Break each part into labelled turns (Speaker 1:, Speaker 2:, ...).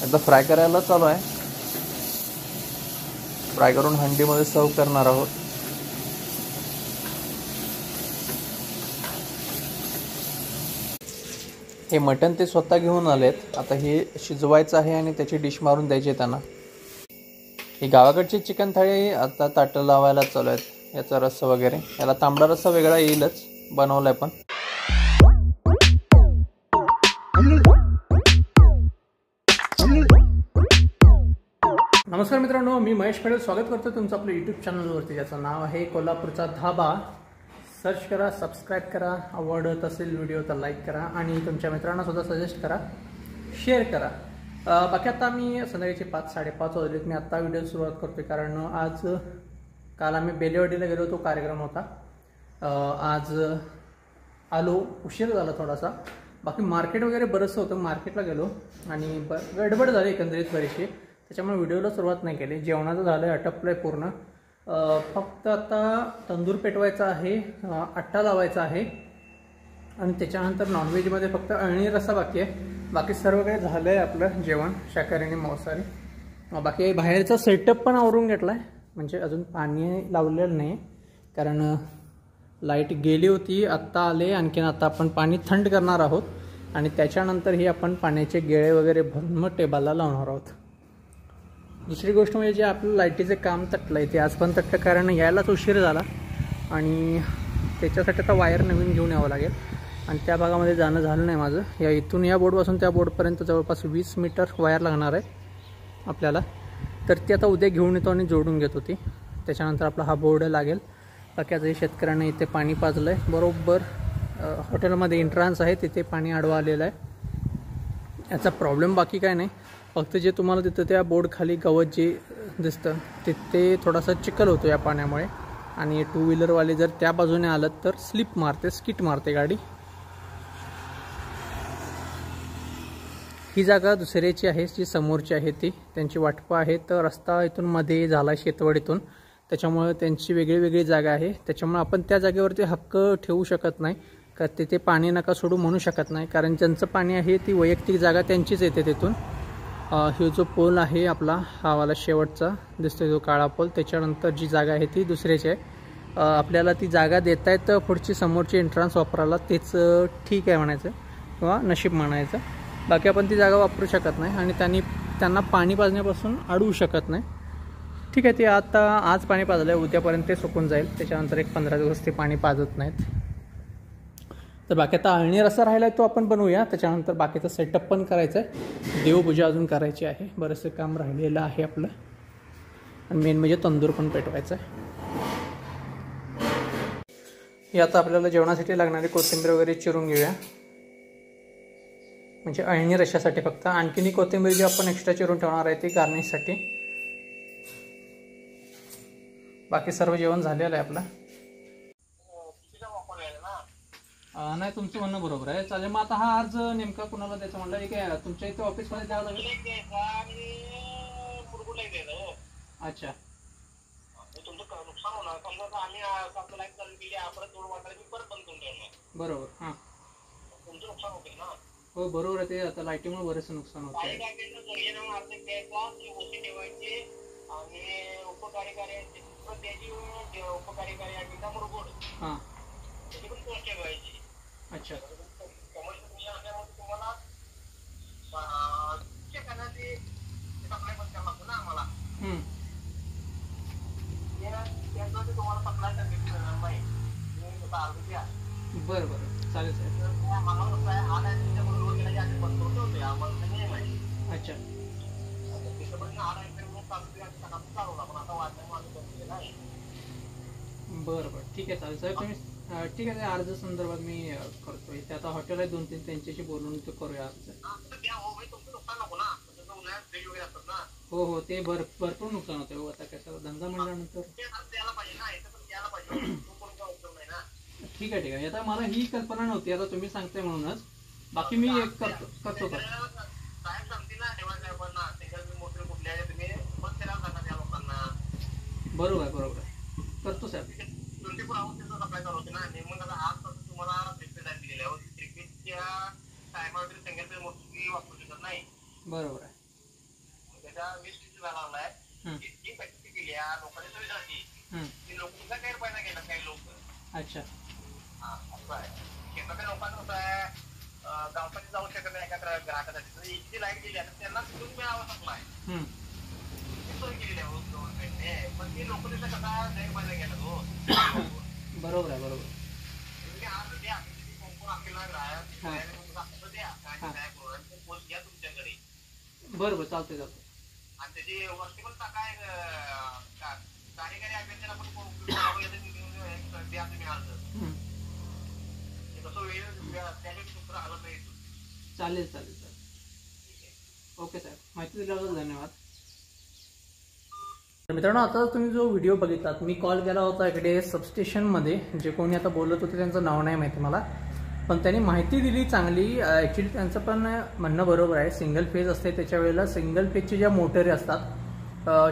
Speaker 1: आता फ्राय करायला चालू आहे. फ्राय करून हंडीमध्ये सर्व करणार आहोत. हे मटण ते स्वतः घेऊन आलेत. आता हे शिजवायचं आहे आणि त्याची डिश मारून द्यायची त्यांना. ही गावाकडची चिकन थाळी आता ताटं लावायला चालू आहेत. याचा रस्सा वगैरे, याला तांबडा रस्सा वेगळा येईलच, बनवलाय पण. नमस्कार मित्रांनो, मी महेश पटेल स्वागत करतो तुमचं आपलं यूट्यूब चॅनलवरती, ज्याचं नाव आहे कोल्हापूरचा धाबा. सर्च करा, सबस्क्राईब करा, आवडत असेल व्हिडिओ तर लाईक करा आणि तुमच्या मित्रांना सुद्धा सजेस्ट करा, शेअर करा. बाकी आता मी संध्याकाळचे 5-5:30 वाजलेत. मी आत्ता व्हिडिओ सुरुवात करतो कारण काल आम्ही बेलेवाडीला गेलो होतो, कार्यक्रम होता. आज आलो, उशीर झाला थोडासा. बाकी मार्केट वगैरे बरंचसं होतं, मार्केटला गेलो आणि गडबड झाली एकंदरीत बरीचशी, त्याच्यामुळे व्हिडिओला सुरुवात नाही केली. जेवणाचं झालं आहे, आटपलं आहे पूर्ण. फक्त आता तंदूर पेटवायचा आहे, आट्टा लावायचा आहे आणि त्याच्यानंतर नॉनव्हेजमध्ये फक्त अळणी रस्सा बाकी आहे. बाकी सर्व काही झालं आहे आपलं जेवण, शाकाहारी आणि मांसाहारी. बाकी बाहेरचा सेटअप पण आवरून घेतला आहे, म्हणजे अजून पाणी लावलेलं नाही कारण लाईट गेली होती. आत्ता आले, आणखीन आता आपण पाणी थंड करणार आहोत आणि त्याच्यानंतर ही आपण पाण्याचे गेळे वगैरे भरून मग टेबलला लावणार आहोत. दुसरी गोष्ट म्हणजे जे आपलं लाईटीचं काम तटलं आहे ते आज पण तटलं, कारण यायलाच उशीर झाला आणि त्याच्यासाठी आता वायर नवीन घेऊन यावं लागेल आणि त्या भागामध्ये जाणं झालं नाही माझं. इथून या बोर्डपासून त्या बोर्डपर्यंत जवळपास 20 मीटर वायर लागणार आहे आपल्याला, तर ती आता उद्या घेऊन येतो आणि जोडून घेतो ती. त्याच्यानंतर आपला हा बोर्ड लागेल. बाकी आता शेतकऱ्यांना इथे पाणी पाजलं आहे, बरोबर हॉटेलमध्ये एंट्रन्स आहे तिथे पाणी आडवा आलेलं आहे. याचा प्रॉब्लेम बाकी काय नाही, फक्त जे तुम्हाला तिथं त्या बोर्ड खाली गवत जे दिसतं तिथे थोडासा चिखल होतो या पाण्यामुळे आणि टू व्हीलरवाले जर त्या बाजूने आलं तर स्लिप मारते, स्किट मारते गाडी. ही जागा दुसऱ्याची आहे, जी समोरची आहे ती त्यांची वाटपं आहे. तर रस्ता इथून मध्ये झाला शेतवडीतून, त्याच्यामुळे त्यांची वेगळी जागा आहे. त्याच्यामुळे आपण त्या जागेवरती हक्क ठेवू शकत नाही का तिथे पाणी नका सोडू म्हणू शकत नाही, कारण ज्यांचं पाणी आहे ती वैयक्तिक जागा त्यांचीच येते तिथून. ही जो पोल आहे आपला, हा वाला शेवटचा दिसतो जो काळा पोल, त्याच्यानंतर जी जागा आहे ती दुसऱ्याची आहे. आपल्याला ती जागा देता येतं पुढची समोरची एंट्रन्स वापरायला, तेच ठीक आहे म्हणायचं किंवा नशीब म्हणायचं. बाकी आपण ती जागा वापरू शकत नाही आणि त्यांना पाणी पाजण्यापासून अडवू शकत नाही. ठीक आहे, ते आता आज पाणी पाजलं आहे, उद्यापर्यंत ते सुकून जाईल. त्याच्यानंतर एक 15 दिवस ते पाणी पाजत नाहीत. तर बाकी आता अळणी रस्सा राहिला आहे तो आपण बनवूया. त्याच्यानंतर बाकीचं सेटअप पण करायचं आहे, देवपूजा अजून करायची आहे, बरंचसं काम राहिलेलं आहे आपलं आणि मेन म्हणजे तंदूर पण पेटवायचं आहे. हे आता आपल्याला जेवणासाठी लागणारी कोथिंबीर वगैरे चिरून घेऊया, म्हणजे अळणी रश्श्यासाठी फक्त. आणखीन ही कोथिंबीर जी आपण एक्स्ट्रा चिरून ठेवणार आहे ती गार्निशसाठी. बाकी सर्व जेवण झालेलं आहे आपलं. नाही, तुमचं म्हणणं बरोबर आहे. चालेल, मग आता हा अर्ज नेमका कुणाला द्यायचा म्हणलं? एक आहे तुमच्या इथे ऑफिसमध्ये द्यावं लागेल. अच्छा, बरोबर. हां, हो बरोबर आहे. ते आता लाईटीमुळे बरेचसे नुकसान होतं. हां, अच्छा, बरं बरं, चालेल साहेब. अच्छा, बरं बरं, ठीक आहे, चालेल साहेब. तुम्ही ठीक आहे, अर्ज संदर्भात मी करतो. ते आता हॉटेल आहे 2-3 त्यांच्याशी बोलून ते करूया अर्ज. हो हो, ते भरपूर नुकसान होतं हो. आता कसं धंदा म्हणल्यानंतर ठीक आहे. आता मला ही कल्पना नव्हती, आता तुम्ही सांगताय म्हणूनच. बाकी मी एक करतो. बरोबर आहे, करतो साहेब. बरोबर आहे.
Speaker 2: त्या वेस्ट झाला इतकी फॅक्टरी केली लोकांनी सुविधाची ती लोकांचा गैरफायदा केला काही लोक.
Speaker 1: अच्छा
Speaker 2: असं आहे. शेतातल्या लोकांना कसं आहे गावसाठी जाऊ शकत नाही एका ग्राहकासाठी, तर इतकी लाईट गेली आता त्यांना सुरू मिळावं सप्लाय सोय केलेली आहे गव्हर्नमेंटने, पण ती लोक तिथं कसा गैरफायदा केला तो.
Speaker 1: बरोबर आहे बरोबर.
Speaker 2: तुमच्याकडे
Speaker 1: बरोबर चालतंय चालतंय.
Speaker 2: आणि त्याची वर्षभर काय कार्यकारी अभ्यर्थ्याला पण द्या तुम्ही अर्ज कसं वेळ त्याच्या सूत्र आलं नाही.
Speaker 1: चालेल चालेल चालेल. ओके साहेब, माहिती दिल्याबद्दल धन्यवाद. मित्रांनो, आता तुम्ही जो व्हिडिओ बघितलात, मी कॉल केला होता इकडे सबस्टेशनमध्ये. जे कोणी आता बोलत होते त्यांचं नाव नाही माहिती मला, पण त्यांनी माहिती दिली चांगली. ॲक्च्युली त्यांचं पण म्हणणं बरोबर आहे. सिंगल फेज असते त्याच्या वेळेला सिंगल फेजच्या ज्या मोटरी असतात,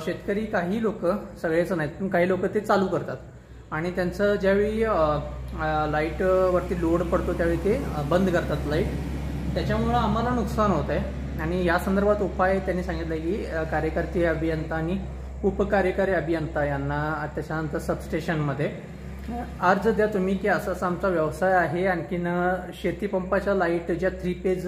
Speaker 1: शेतकरी काही लोक, सगळेच नाहीत पण काही लोक ते चालू करतात आणि त्यांचं ज्यावेळी लाईटवरती लोड पडतो त्यावेळी ते बंद करतात लाईट. त्याच्यामुळं आम्हाला नुकसान होत आहे. आणि या संदर्भात उपाय त्यांनी सांगितलं की कार्यकर्ते अभियंता आणि उपकार्यकारी अभियंता यांना त्याच्यानंतर सबस्टेशनमध्ये अर्ज द्या तुम्ही की असं असा आमचा व्यवसाय आहे. आणखीन शेतीपंपाच्या लाईट ज्या 3 फेज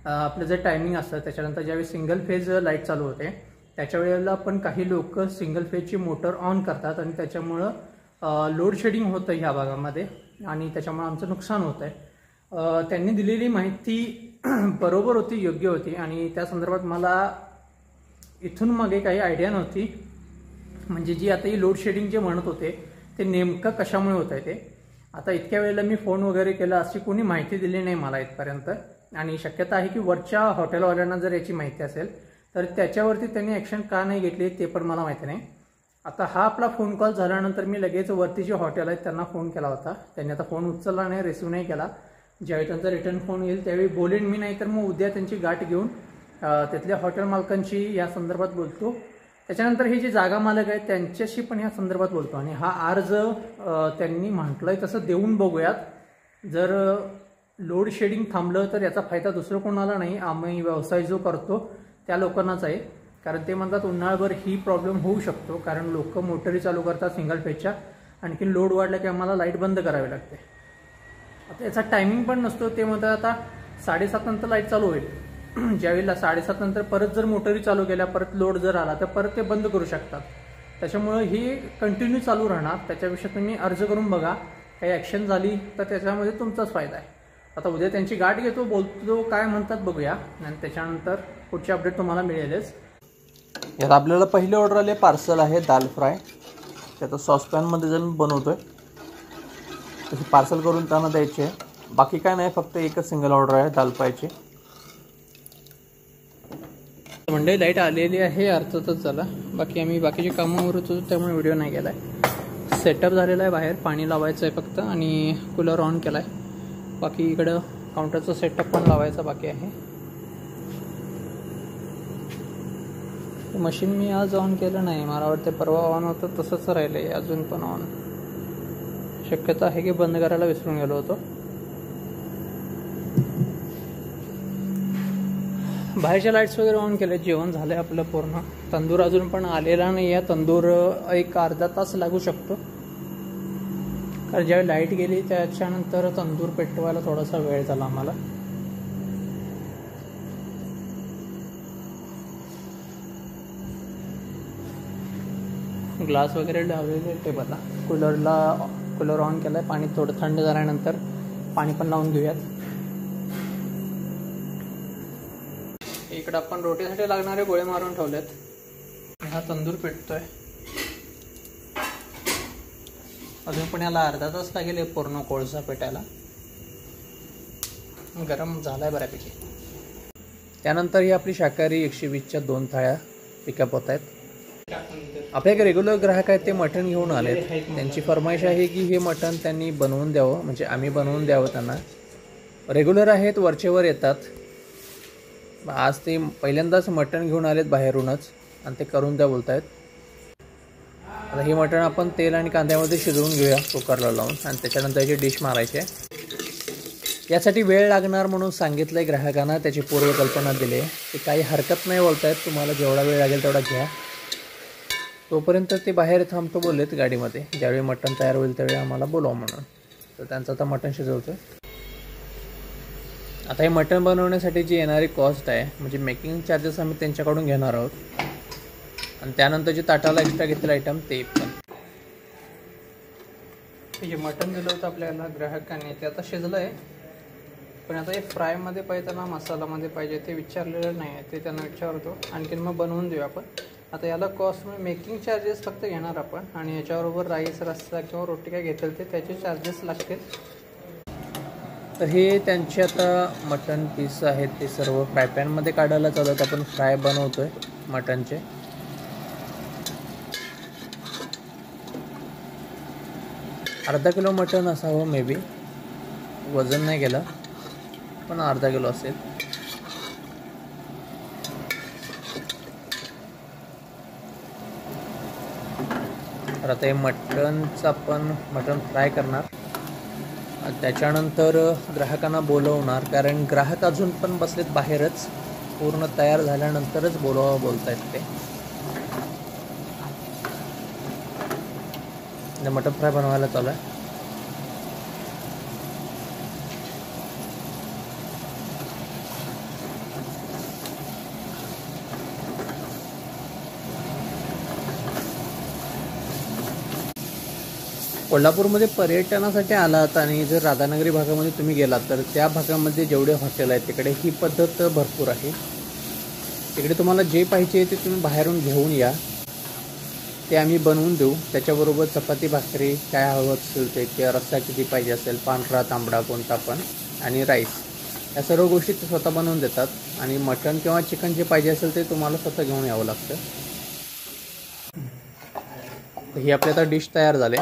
Speaker 1: आपलं जे टायमिंग असतं, त्याच्यानंतर ज्यावेळी सिंगल फेज लाईट चालू होते त्याच्या वेळेला पण काही लोक सिंगल फेजची मोटर ऑन करतात आणि त्याच्यामुळं लोड शेडिंग होतं ह्या भागामध्ये आणि त्याच्यामुळं आमचं नुकसान होतं आहे. त्यांनी दिलेली माहिती बरोबर होती, योग्य होती आणि त्या संदर्भात मला इथून मागे काही आयडिया नव्हती. म्हणजे जी आता ही लोड शेडिंग जे म्हणत होते ते नेमकं कशामुळे होत आहे ते. आता इतक्या वेळेला मी फोन वगैरे केला, अशी कोणी माहिती दिली नाही मला इथपर्यंत. आणि शक्यता आहे की वरच्या हॉटेलवाल्यांना जर याची माहिती असेल तर त्याच्यावरती त्यांनी ॲक्शन का नाही घेतली ते पण मला माहिती नाही. आता हा आपला फोन कॉल झाल्यानंतर मी लगेच वरती जे हॉटेल आहेत त्यांना फोन केला होता. त्यांनी आता फोन उचलला नाही, रिसिव्ह नाही केला. ज्यावेळी त्यांचा रिटर्न फोन येईल त्यावेळी बोलेन मी, नाही तर मग उद्या त्यांची गाठ घेऊन तिथल्या हॉटेल मालकांशी या संदर्भात बोलतो. त्याच्यानंतर हे जे जागा मालक आहेत त्यांच्याशी पण या संदर्भात बोलतो आणि हा अर्ज त्यांनी म्हटलंय तसं देऊन बघूयात. जर लोड शेडिंग थांबलं तर याचा फायदा दुसरं कोणाला नाही, आम्ही व्यवसाय जो करतो त्या लोकांनाच आहे. कारण ते म्हणतात उन्हाळ्याभर ही प्रॉब्लेम होऊ शकतो, कारण लोक मोटरी चालू करतात सिंगल फेजच्या, आणखी लोड वाढला की आम्हाला लाईट बंद करावी लागते. आता याचा टायमिंग पण नसतो. ते म्हणतात आता 7:30 नंतर लाईट चालू होईल. ज्यावेळेला 7:30 नंतर परत जर मोटरी चालू केल्या, परत लोड जर आला तर परत ते बंद करू शकतात. त्याच्यामुळं ही कंटिन्यू चालू राहणार. त्याच्याविषयी तुम्ही अर्ज करून बघा, काही ॲक्शन झाली तर त्याच्यामध्ये तुमचाच फायदा आहे. आता उद्या त्यांची गाठ घेतो, बोलतो काय म्हणतात बघूया आणि त्याच्यानंतर पुढची अपडेट तुम्हाला मिळेलच. यात आपल्याला पहिली ऑर्डर आली पार्सल आहे दाल फ्राय. ते आता सॉसपॅनमध्ये जाऊन बनवतोय. तशी पार्सल करून त्यांना द्यायची आहे. बाकी काय नाही, फक्त एकच सिंगल ऑर्डर आहे दाल फ्रायची. मंडळी लाईट आलेली आहे अर्थातच झाला. बाकी आम्ही बाकीचे कामावर होतो त्यामुळे व्हिडिओ नाही केला आहे. सेटअप झालेला आहे, बाहेर पाणी लावायचं आहे फक्त आणि कूलर ऑन केला आहे. बाकी इकडं काउंटरचं सेटअप पण लावायचं बाकी आहे. मशीन मी आज ऑन केलं नाही, मला वाटतं परवा ऑन होतं तसंच राहिलं आहे अजून पण ऑन. शक्यता आहे की बंद करायला विसरून गेलो होतो. बाहेरच्या लाईट्स वगैरे ऑन केले. जेवण झालं आहे आपलं पूर्ण. तंदूर अजून पण आलेला नाही आहे. तंदूर एक अर्धा तास लागू शकतो, कारण ज्यावेळी लाईट गेली त्याच्यानंतर तंदूर पेटवायला थोडासा वेळ झाला आम्हाला. ग्लास वगैरे लावलेले टेबलला. कूलर ऑन केला आहे. पाणी थोडं थंड झाल्यानंतर पाणी पण लावून घेऊयात. इकडं आपण रोटीसाठी लागणारे गोळे मारून ठेवलेत. हा तंदूर पेटतोय. अजून पण याला अर्धा तास लागेल पूर्ण कोळसा पेटायला. गरम झालाय बऱ्यापैकी. त्यानंतर ही आपली शाकाहारी 120च्या 2 थाळ्या पिकअप होत आहेत. आपले एक रेग्युलर ग्राहक आहेत, ते मटण घेऊन आलेत. त्यांची फरमाईश आहे की हे मटण त्यांनी बनवून द्यावं, म्हणजे आम्ही बनवून द्यावं त्यांना. रेग्युलर आहेत, वरचेवर येतात. आज ते पहिल्यांदाच मटण घेऊन आलेत बाहेरूनच आणि ते करून द्या बोलत आहेत. आता हे मटण आपण तेल आणि कांद्यामध्ये शिजवून घेऊया कुकरला लावून आणि त्याच्यानंतर याची डिश मारायची आहे. यासाठी वेळ लागणार म्हणून सांगितलं ग्राहकांना, त्याची पूर्वकल्पना दिली आहे. ते काही हरकत नाही बोलत आहेत, तुम्हाला जेवढा वेळ लागेल तेवढा घ्या. तोपर्यंत ते बाहेर थांबतो बोललेत गाडीमध्ये, ज्यावेळी मटण तयार होईल त्यावेळी आम्हाला बोलवा म्हणून. तर त्यांचं आता मटण शिजवतं. आता हे मटण बनवण्यासाठी जी येणारी कॉस्ट आहे, म्हणजे मेकिंग चार्जेस आम्ही त्यांच्याकडून घेणार आहोत. आणि त्यानंतर जे ताटाला एक्स्ट्रा घेतलेलं आयटम ते पण. जे मटण दिलं होतं आपल्याला ग्राहकांनी ते आता शिजलं आहे. पण आता हे फ्रायमध्ये पाहिजे त्यांना मसालामध्ये पाहिजे ते विचारलेलं नाही आहे, ते त्यांना विचारतो. आणखीन मग बनवून देऊ आपण. आता याला कॉस्ट मेकिंग चार्जेस फक्त घेणार आपण, आणि याच्याबरोबर राईस, रस्सा किंवा रोटी काय घेतील ते त्याचे चार्जेस लागतील. तर हे त्यांचे आता मटण पीस आहेत ते सर्व फ्राय पॅनमध्ये काढायला चालत. आपण फ्राय बनवतोय मटणचे. अर्धा किलो मटण असावं मे बी, वजन नाही गेलं पण अर्धा किलो असेल. तर आता हे मटणचं आपण मटण फ्राय करणार. त्याच्यानंतर ग्राहकांना बोलवणार, कारण ग्राहक अजून पण बसलेत बाहेरच. पूर्ण तयार झाल्यानंतरच बोलत आहेत ते. मटण फ्राय बनवायला चालू आहे. कोल्हापूरमध्ये पर्यटनासाठी आलात आणि जर राधानगरी भागामध्ये तुम्ही गेलात तर त्या भागामध्ये जेवढे हॉटेल आहेत तिकडे ही पद्धत भरपूर आहे. तिकडे तुम्हाला जे पाहिजे ते तुम्ही बाहेरून घेऊन या, ते आम्ही बनवून देऊ. त्याच्याबरोबर चपाती भाकरी काय हवं असेल ते, किंवा रस्सा किती पाहिजे असेल, पांढरा तांबडा कोणता पण, आणि राईस, या सर्व गोष्टी ते स्वतः बनवून देतात. आणि मटण किंवा चिकन जे पाहिजे असेल ते तुम्हाला स्वतः घेऊन यावं लागतं. तर ही आपली आता डिश तयार झाली.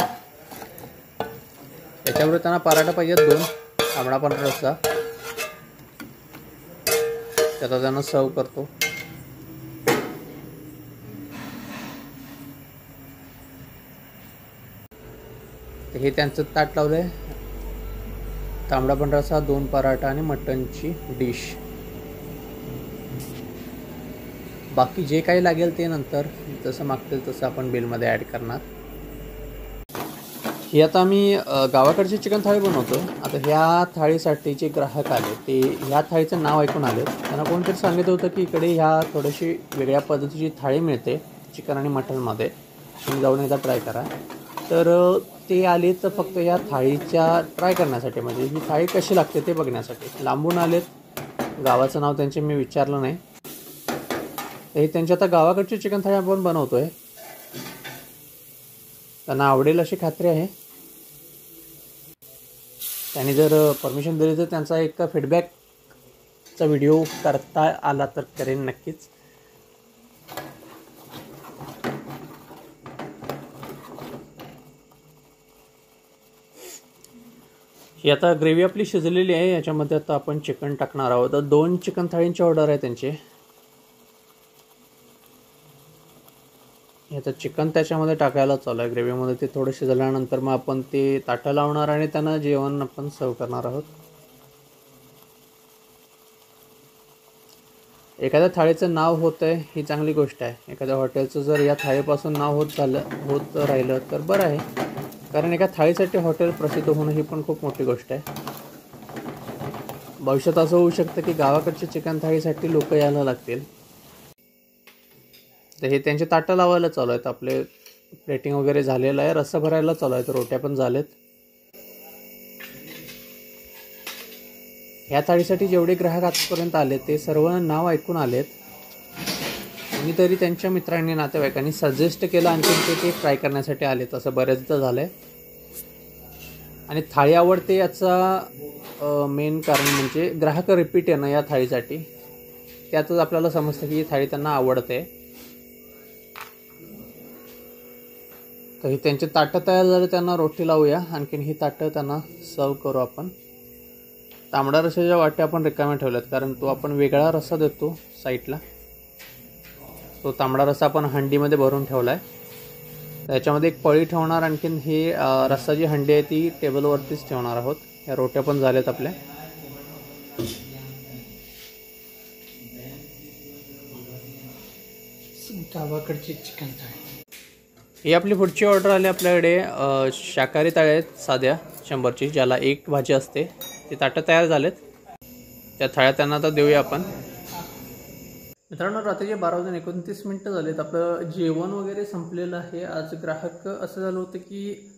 Speaker 1: त्याच्याबरोबर त्यांना पराठा पाहिजे 2, तांबडा पांढरा रस्सा. त्याचा त्यांना सर्व करतो. हे त्यांचं ताट लावलं आहे. तांबडा पांढरा रस्सा, 2 पराठा आणि मटणची डिश. बाकी जे काही लागेल ते नंतर जसं मागतील तसं आपण बिलमध्ये ॲड करणार. ही आता आम्ही गावाकडची चिकन थाळी बनवतो. आता ह्या थाळीसाठी जे ग्राहक आले ते ह्या थाळीचं नाव ऐकून आले. त्यांना कोणतरी सांगितलं होतं की इकडे ह्या थोडीशी वेगळ्या पद्धतीची थाळी मिळते चिकन आणि मटणमध्ये, तुम्ही जाऊन एकदा ट्राय करा. तर ते आले तर फक्त ह्या थाळीच्या ट्राय करण्यासाठी, म्हणजे ही थाळी कशी लागते ते बघण्यासाठी लांबून आलेत. गावाचं नाव त्यांचे मी विचारलं नाही. हे त्यांची आता गावाकडची चिकन थाळी आपण बनवतो आहे. त्यांना आवडेल अशी खात्री आहे. त्यांनी जर परमिशन दिली तर त्यांचा एक फीडबॅकचा व्हिडिओ करता आला तर करेन नक्कीच. ही आता ग्रेव्ही आपली शिजलेली आहे. याच्यामध्ये आता आपण चिकन टाकणार आहोत. 2 चिकन थाळींची ऑर्डर आहे त्यांची. आता चिकन त्याच्यामध्ये टाकायला चालू आहे ग्रेव्हीमध्ये. ते थोडं शिजल्यानंतर मग आपण ते ताटं लावणार आणि त्यांना जेवण आपण सर्व करणार आहोत. एखाद्या थाळीचं नाव होतं आहे ही चांगली गोष्ट आहे. एखाद्या हॉटेलचं जर या थाळीपासून नाव होत राहिलं तर बरं आहे, कारण एका थाळीसाठी हॉटेल प्रसिद्ध होणं ही पण खूप मोठी गोष्ट आहे. भविष्यात असं होऊ शकतं की गावाकडच्या चिकन थाळीसाठी लोक यायला लागतील. तर हे त्यांचे ताटं लावायला चालू आहेत. आपले प्लेटिंग वगैरे झालेलं आहे. रस्सा भरायला चालू आहे. तर रोट्या पण झालेत. ह्या थाळीसाठी जेवढे ग्राहक आजपर्यंत आले ते सर्व नाव ऐकून आलेत. कोणीतरी त्यांच्या मित्रांनी, नातेवाईकांनी सजेस्ट केलं आणखी ते ट्राय करण्यासाठी आलेत. असं बऱ्याचदा झालं आहे. आणि थाळी आवडते याचा मेन कारण म्हणजे ग्राहक रिपीट येणं या थाळीसाठी. त्यातच आपल्याला समजतं की ही थाळी त्यांना आवडते. तर ही त्यांचे ताटं तयार झाले. त्यांना रोटी लावूया. आणखीन ही ताटं त्यांना सर्व करू आपण. तांबडा रस्स्याच्या वाट्या आपण रिकाम्या ठेवल्यात, कारण तो आपण वेगळा रस्सा देतो साईडला. तो तांबडा रस्सा आपण हंडीमध्ये भरून ठेवला आहे. त्याच्यामध्ये एक पळी ठेवणार. आणखीन ही रस्साची हंडी आहे ती टेबलवरतीच ठेवणार आहोत. या रोट्या पण झाल्यात आपल्या. गावाकडची चिकन थाळी. ही आपली पुढची ऑर्डर आली आपल्याकडे. शाकाहारी थाळी आहेत साध्या 100ची, ज्याला एक भाजी असते. ते ताटं तयार झालेत, त्या थाळ्या त्यांना आता देऊया आपण. मित्रांनो, रात्रीचे 12:29 झालेत. आपलं जेवण वगैरे संपलेलं आहे. आज ग्राहक असं झालं होतं की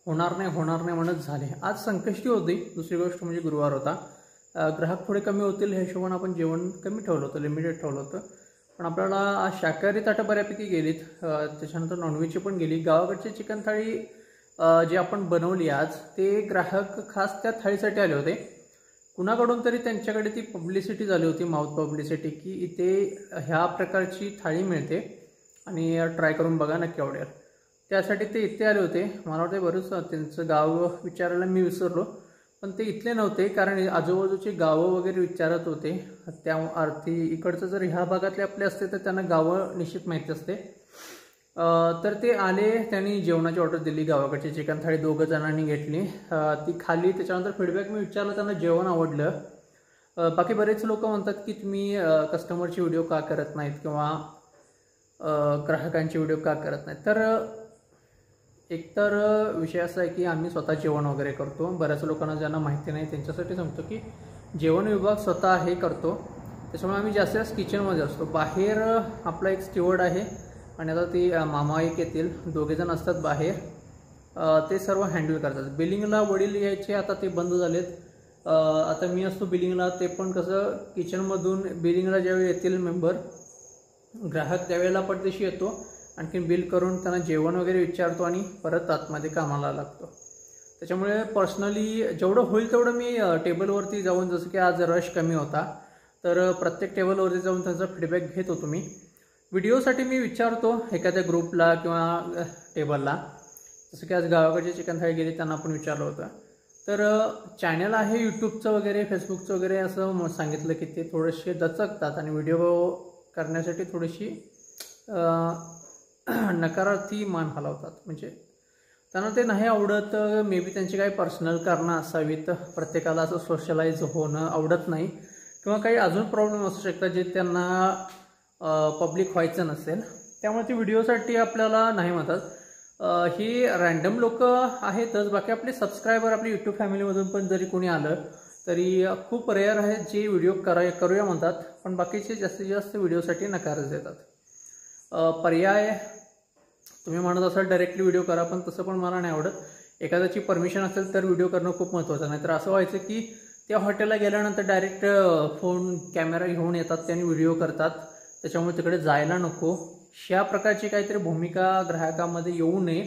Speaker 1: होणार नाही म्हणत झाले. आज संकष्टी होती. दुसरी गोष्ट म्हणजे गुरुवार होता. ग्राहक थोडे कमी होतील ह्या हिशोबाने आपण जेवण कमी ठेवलं होतं, लिमिटेड ठेवलं होतं. पण आपल्याला आज शाकाहारी ताटं बऱ्यापैकी गेलीत, त्याच्यानंतर नॉनव्हेजची पण गेली. गावाकडची चिकन थाळी जी आपण बनवली आज, ते ग्राहक खास त्या थाळीसाठी आले होते. कुणाकडून तरी त्यांच्याकडे ती पब्लिसिटी झाली होती, माउथ पब्लिसिटी, की इथे ह्या प्रकारची थाळी मिळते आणि ट्राय करून बघा, नक्की आवडेल. त्यासाठी ते इथे आले होते. मला वाटतं बरंच त्यांचं गाव विचारायला मी विसरलो, पण ते इथले नव्हते, कारण आजूबाजूची गावं वगैरे विचारत होते. त्या अर्थी इकडचं जर ह्या भागातले आपले असते तर त्यांना गावं निश्चित माहिती असते. तर ते आले, त्यांनी जेवणाची ऑर्डर दिली. गावाकडची चिकन थाळी 2 जणांनी घेतली, ती खाली. त्याच्यानंतर फीडबॅक मी विचारलं, त्यांना जेवण आवडलं. बाकी बरेच लोक म्हणतात की तुम्ही कस्टमरची व्हिडिओ का करत नाहीत किंवा ग्राहकांची व्हिडिओ का करत नाहीत. तर एकतर विषय असा आहे की आम्ही स्वतः जेवण वगैरे करतो. बऱ्याच लोकांना ज्यांना माहिती नाही त्यांच्यासाठी सांगतो की जेवण विभाग स्वतः हे करतो, त्याच्यामुळे आम्ही जास्तीत जास्त किचनमध्ये असतो. बाहेर आपला एक स्टीवर्ड आहे आणि आता ती मामा एक येतील, 2 जण असतात बाहेर, ते सर्व हँडल करतात. बिलिंगला वडील यायचे, आता ते बंद झालेत. आता मी असतो बिलिंगला. ते पण कसं, किचनमधून बिलिंगला ज्यावेळी येतील मेंबर ग्राहक त्यावेळेला पडदेशी येतो, आणखीन बिल करून त्यांना जेवण वगैरे विचारतो आणि परत आतमध्ये कामाला लागतो. त्याच्यामुळे पर्सनली जेवढं होईल तेवढं मी टेबलवरती जाऊन, जसं की आज रश कमी होता तर प्रत्येक टेबलवरती जाऊन त्यांचा फीडबॅक घेत होतो मी. व्हिडिओसाठी मी विचारतो एखाद्या ग्रुपला किंवा टेबलला, जसं की आज गावाकडची चिकन थाळी गेली त्यांना आपण विचारलं होतं. तर चॅनल आहे यूट्यूबचं वगैरे, फेसबुकचं वगैरे, असं सांगितलं की ते थोडेसे दचकतात आणि व्हिडिओ करण्यासाठी थोडीशी नकारार्थी मान हलवतात. म्हणजे त्यांना ते नाही आवडत. मे बी त्यांची काही पर्सनल कारणं असावीत. प्रत्येकाला असं सोशलाइज होणं आवडत नाही किंवा काही अजून प्रॉब्लेम असू शकतात जे त्यांना पब्लिक व्हायचं नसेल. त्यामुळे ते व्हिडिओसाठी आपल्याला नाही म्हणतात. ही रँडम लोक आहेतच. बाकी आपले सबस्क्रायबर, आपली यूट्यूब फॅमिलीमधून पण जरी कोणी आलं तरी खूप रेअर आहेत जे व्हिडिओ करूया म्हणतात, पण बाकीचे जास्तीत जास्त व्हिडिओसाठी नकारच देतात. पर्याय तुम्ही म्हणत असाल डायरेक्टली व्हिडिओ करा, पण तसं पण मला नाही आवडत. एखाद्याची परमिशन असेल तर व्हिडिओ करणं खूप महत्त्वाचं. नाही तर असं व्हायचं की त्या हॉटेलला गेल्यानंतर डायरेक्ट फोन कॅमेरा घेऊन येतात, त्यांनी व्हिडिओ करतात. त्याच्यामुळे तिकडे जायला नको. ह्या प्रकारची काहीतरी भूमिका ग्राहकामध्ये येऊ नये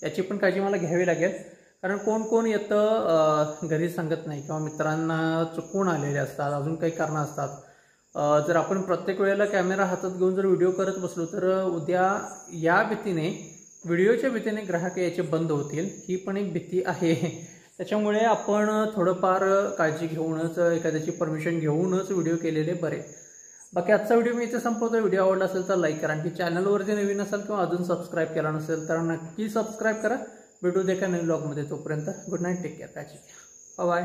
Speaker 1: याची पण काळजी मला घ्यावी लागेल. कारण कोण येतं घरी सांगत नाही किंवा मित्रांना चुकवून आलेले असतात, अजून काही कारणं असतात. जर आपण प्रत्येक वेळेला कॅमेरा हातात घेऊन जर व्हिडिओ करत बसलो तर उद्या या भीतीने, व्हिडिओच्या भीतीने ग्राहक यायचे बंद होतील. ही पण एक भीती आहे. त्याच्यामुळे आपण थोडंफार काळजी घेऊनच, एखाद्याची परमिशन घेऊनच व्हिडिओ केलेले बरे. बाकी आजचा व्हिडिओ मी इथे संपवतो. व्हिडिओ आवडला असेल तर लाईक करा. आणखी चॅनलवरती नवीन असाल किंवा अजून सबस्क्राईब केला नसेल तर नक्की सबस्क्राईब करा. भेटू दे एका नवीन व्लॉगमध्ये. तोपर्यंत गुड नाईट, टेक केअर, काळजी घ्या, बाय.